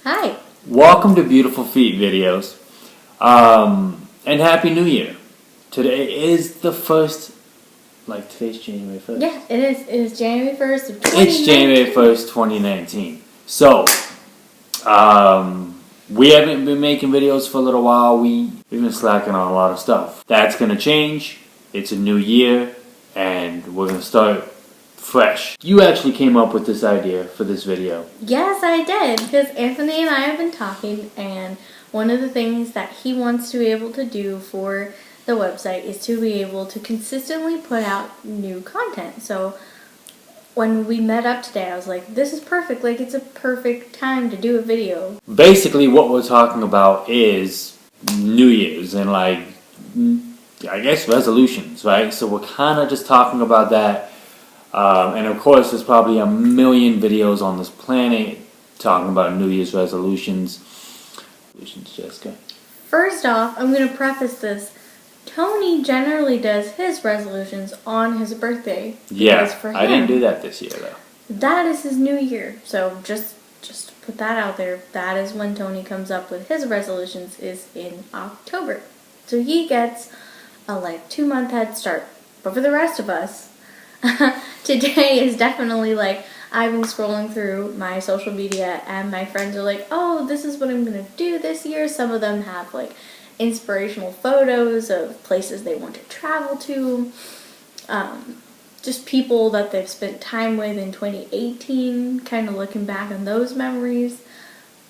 Hi. Welcome to Beautiful Feet Videos. And Happy New Year. Today is the first, today's January 1st. Yeah, it is. It is January 1st of 2019. It's January 1st, 2019. So, we haven't been making videos for a little while. We've been slacking on a lot of stuff. That's going to change. It's a new year, and we're going to start fresh. You actually came up with this idea for this video. Yes, I did, because Anthony and I have been talking, and one of the things that he wants to be able to do for the website is to be able to consistently put out new content. So when we met up today, I was like, this is perfect. Like, it's a perfect time to do a video. Basically, what we're talking about is New Year's and, I guess, resolutions, right? So we're kind of just talking about that. And of course, there's probably a million videos on this planet talking about New Year's resolutions. Jessica. First off, I'm going to preface this. Tony generally does his resolutions on his birthday. Yeah, for him, I didn't do that this year, though. That is his new year. So just to put that out there, that is when Tony comes up with his resolutions, is in October. So he gets a 2-month head start. But for the rest of us, today is definitely I've been scrolling through my social media and my friends are like, oh, this is what I'm going to do this year. Some of them have inspirational photos of places they want to travel to. Just people that they've spent time with in 2018, kind of looking back on those memories.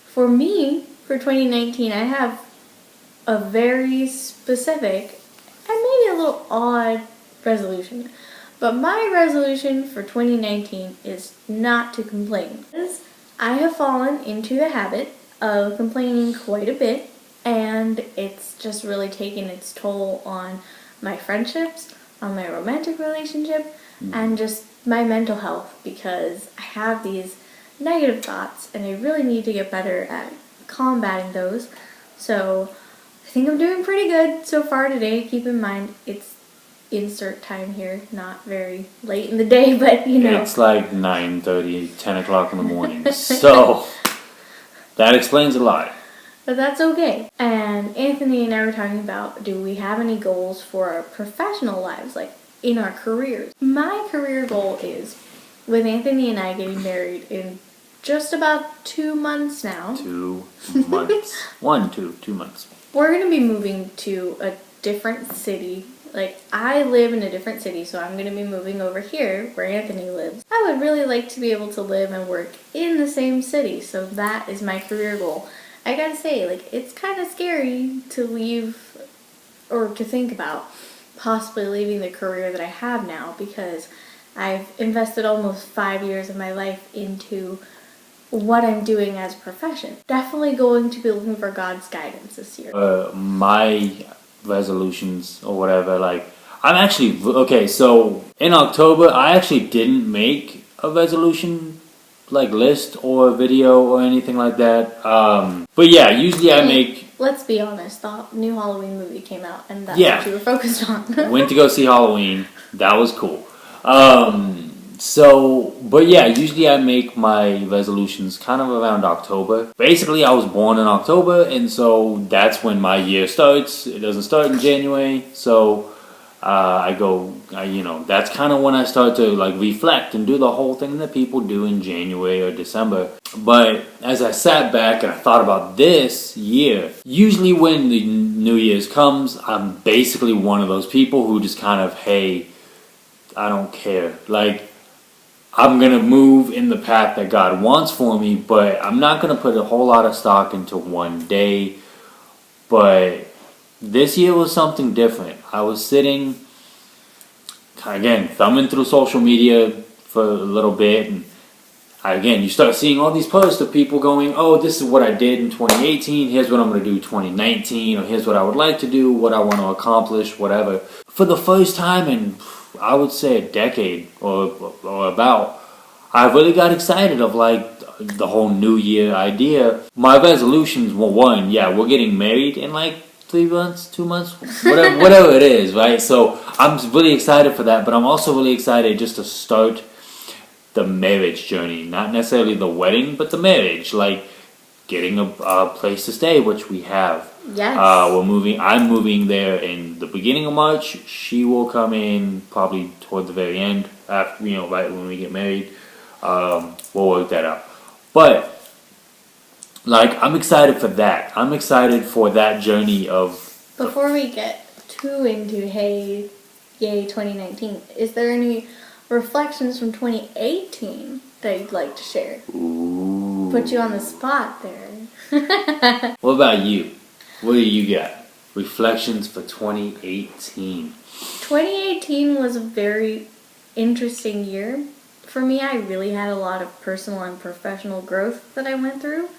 For me, for 2019, I have a very specific and maybe a little odd resolution. But my resolution for 2019 is not to complain. I have fallen into the habit of complaining quite a bit, and it's just really taken its toll on my friendships, on my romantic relationship, and just my mental health, because I have these negative thoughts and I really need to get better at combating those. So I think I'm doing pretty good so far today. Keep in mind, it's insert time here, not very late in the day, but It's 9:30, 10 o'clock in the morning. So that explains a lot. But that's okay. And Anthony and I were talking about, do we have any goals for our professional lives, in our careers? My career goal is, with Anthony and I getting married in just about 2 months now. 2 months. 2 months. We're going to be moving to a different city. I live in a different city, so I'm going to be moving over here where Anthony lives. I would really like to be able to live and work in the same city, so that is my career goal. I gotta say, it's kind of scary to leave, or to think about possibly leaving the career that I have now, because I've invested almost 5 years of my life into what I'm doing as a profession. Definitely going to be looking for God's guidance this year. My resolutions or whatever, I'm actually, okay, so in October, I actually didn't make a resolution list or video or anything like that. But yeah, usually I make... Let's be honest, the new Halloween movie came out and that's what you were focused on. Went to go see Halloween. That was cool. But yeah, usually I make my resolutions kind of around October. Basically, I was born in October, and so that's when my year starts. It doesn't start in January, so that's kind of when I start to reflect and do the whole thing that people do in January or December. But as I sat back and I thought about this year, usually when the New Year's comes, I'm basically one of those people who just kind of, hey, I don't care. I'm going to move in the path that God wants for me, but I'm not going to put a whole lot of stock into one day. But this year was something different. I was sitting, again, thumbing through social media for a little bit, and again, you start seeing all these posts of people going, oh, this is what I did in 2018, here's what I'm going to do in 2019, or here's what I would like to do, what I want to accomplish, whatever. For the first time in, I would say, a decade or about, I really got excited of the whole New Year idea. My resolutions were, one, yeah, we're getting married in 3 months, 2 months, whatever it is, right? So I'm really excited for that, but I'm also really excited just to start the marriage journey. Not necessarily the wedding, but the marriage, like getting a place to stay, which we have. Yes. I'm moving there in the beginning of March. She will come in probably toward the very end, after, right when we get married. We'll work that out. But like, I'm excited for that. I'm excited for that journey of. Before we get too into yay 2019, is there any reflections from 2018 that you'd like to share? Ooh. Put you on the spot there. What about you? What do you got? Reflections for 2018. 2018 was a very interesting year. For me, I really had a lot of personal and professional growth that I went through.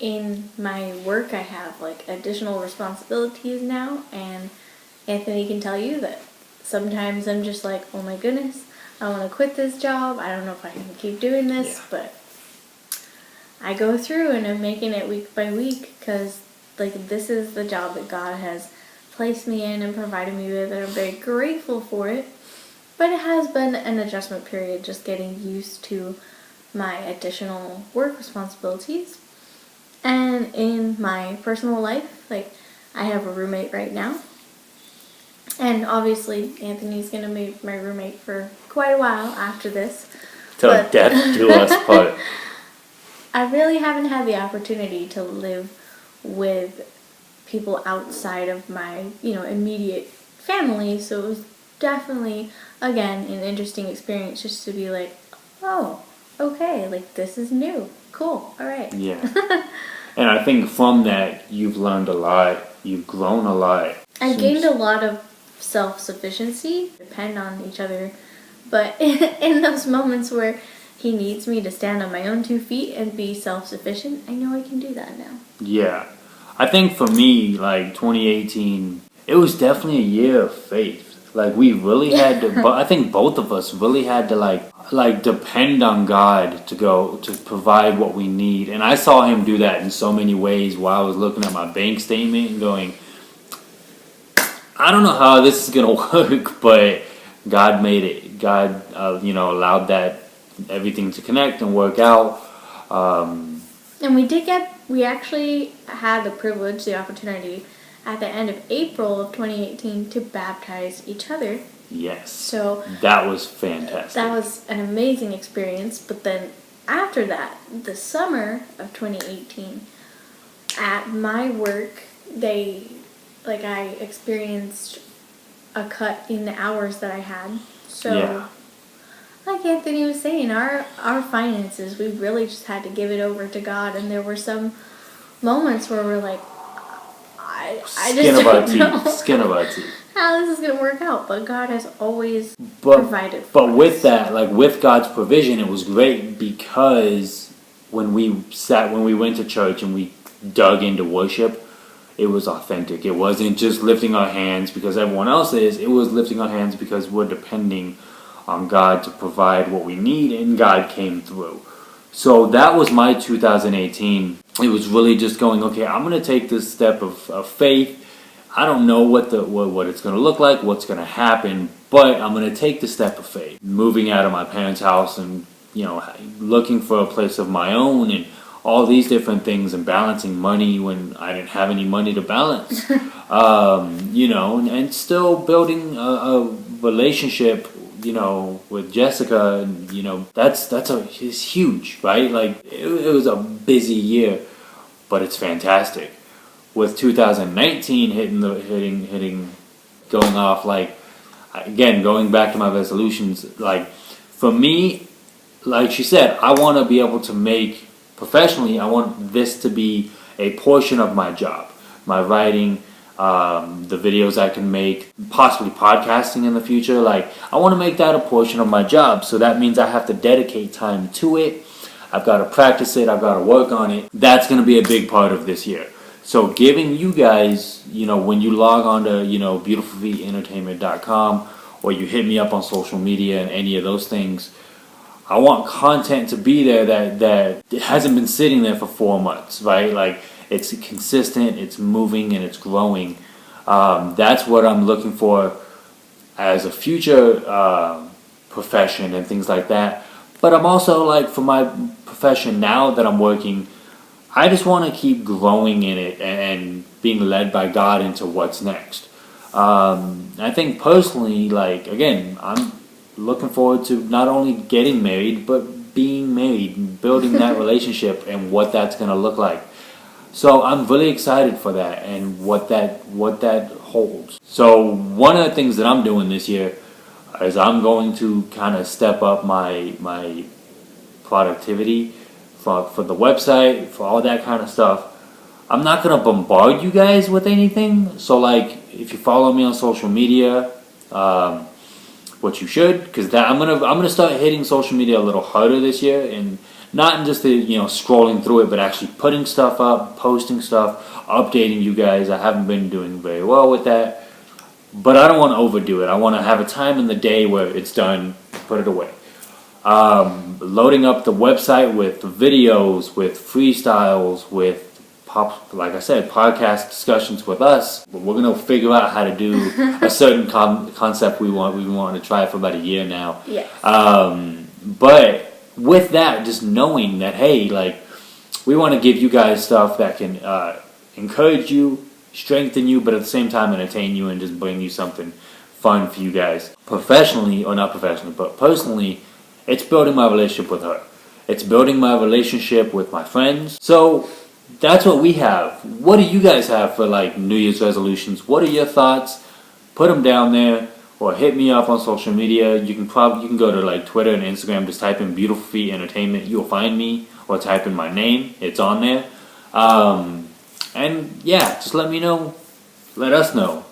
In my work, I have like additional responsibilities now, and Anthony can tell you that sometimes I'm just like, oh my goodness, I want to quit this job. I don't know if I can keep doing this, but I go through and I'm making it week by week because like this is the job that God has placed me in and provided me with, and I'm very grateful for it. But it has been an adjustment period, just getting used to my additional work responsibilities. And in my personal life, like I have a roommate right now. And obviously Anthony's going to be my roommate for quite a while after this. Till death do us part. I really haven't had the opportunity to live with people outside of my, immediate family. So it was definitely, again, an interesting experience just to be like, oh, okay, like this is new. Cool. All right. Yeah. And I think from that, you've learned a lot. You've grown a lot. I gained a lot of self-sufficiency, depend on each other. But in those moments where he needs me to stand on my own 2 feet and be self-sufficient, I know I can do that now. Yeah. I think for me, like 2018, it was definitely a year of faith. Like we really had to, but I think both of us really had to like depend on God to provide what we need. And I saw him do that in so many ways while I was looking at my bank statement and going, I don't know how this is going to work, but God made it. God, allowed that everything to connect and work out. And we actually had the privilege, the opportunity at the end of April of 2018 to baptize each other. Yes. So that was fantastic. That was an amazing experience. But then after that, the summer of 2018, at my work, I experienced a cut in the hours that I had. So, like Anthony was saying, our finances, we really just had to give it over to God. And there were some moments where we're like, I just don't know skin of our teeth. How this is going to work out, but God has always provided for us. But with that, like with God's provision, it was great because when we went to church and we dug into worship, it was authentic. It wasn't just lifting our hands because everyone else is. It was lifting our hands because we're depending on God to provide what we need, and God came through. So that was my 2018. It was really just going, okay, I'm going to take this step of faith. I don't know what it's going to look like, what's going to happen, but I'm going to take the step of faith. Moving out of my parents' house and, looking for a place of my own and all these different things and balancing money when I didn't have any money to balance. And still building a relationship with Jessica, and it's huge, right? Like it was a busy year, but it's fantastic. With 2019 going off, like again going back to my resolutions, like for me, like she said, I want to be able to make professionally. I want this to be a portion of my job, my writing. The videos I can make, possibly podcasting in the future. Like, I want to make that a portion of my job. So that means I have to dedicate time to it. I've got to practice it. I've got to work on it. That's going to be a big part of this year. So giving you guys, when you log on to, beautifulfeetentertainment.com or you hit me up on social media and any of those things, I want content to be there that hasn't been sitting there for 4 months, right? Like, it's consistent, it's moving, and it's growing. That's what I'm looking for as a future profession and things like that. But I'm also like, for my profession now that I'm working, I just want to keep growing in it and being led by God into what's next. I think personally, like, again, I'm looking forward to not only getting married, but being married, building that relationship and what that's going to look like. So I'm really excited for that and what that holds. So one of the things that I'm doing this year is I'm going to kind of step up my productivity for the website, for all that kind of stuff. I'm not going to bombard you guys with anything. So like, if you follow me on social media, what you should, because I'm gonna start hitting social media a little harder this year, and not just the scrolling through it, but actually putting stuff up, posting stuff, updating you guys. I haven't been doing very well with that, but I don't want to overdo it. I want to have a time in the day where it's done, put it away. Loading up the website with videos, with freestyles, with like I said, podcast discussions with us. We're gonna figure out how to do a certain concept we want to try for about a year now. Yes. But with that, just knowing that, hey, like, we want to give you guys stuff that can encourage you, strengthen you, but at the same time entertain you and just bring you something fun for you guys. Professionally, or not professionally, but personally, it's building my relationship with her. It's building my relationship with my friends. So that's what we have. What do you guys have for like New Year's resolutions? What are your thoughts? Put them down there, or hit me up on social media. You can go to like Twitter and Instagram. Just type in Beautiful Feet Entertainment. You'll find me, or type in my name. It's on there. And yeah, just let me know. Let us know.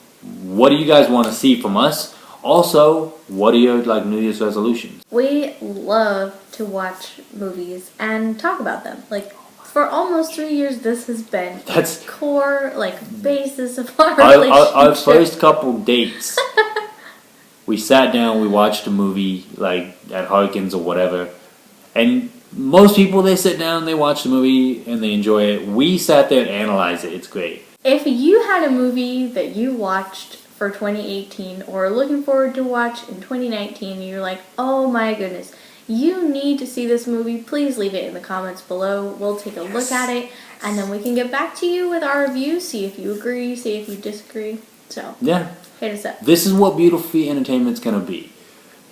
What do you guys want to see from us? Also, what are your like New Year's resolutions? We love to watch movies and talk about them. Like, for almost 3 years, this has been the core, like, basis of our relationship. Our first couple dates, we sat down, we watched a movie, like, at Harkins or whatever. And most people, they sit down, they watch the movie, and they enjoy it. We sat there and analyzed it. It's great. If you had a movie that you watched for 2018 or looking forward to watch in 2019, and you're like, oh my goodness, you need to see this movie, please leave it in the comments below. We'll take a look at it, and then we can get back to you with our review, see if you agree, see if you disagree. So, yeah, hit us up. This is what Beautiful Feet Entertainment's going to be.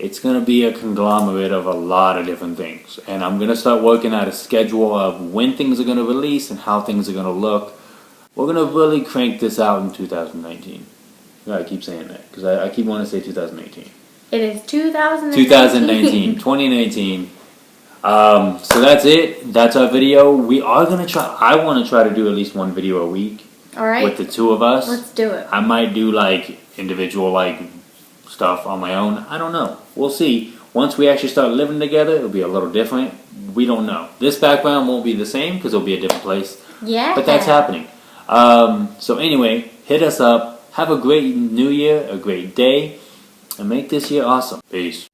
It's going to be a conglomerate of a lot of different things. And I'm going to start working out a schedule of when things are going to release and how things are going to look. We're going to really crank this out in 2019. I keep saying that, because I keep wanting to say 2018. It is 2019. 2019. So that's it. That's our video. We are going to try. I want to try to do at least one video a week. All right. With the two of us. Let's do it. I might do like individual like stuff on my own. I don't know. We'll see. Once we actually start living together, it'll be a little different. We don't know. This background won't be the same because it'll be a different place. Yeah. But that's happening. So anyway, hit us up. Have a great new year, a great day, and make this year awesome. Peace.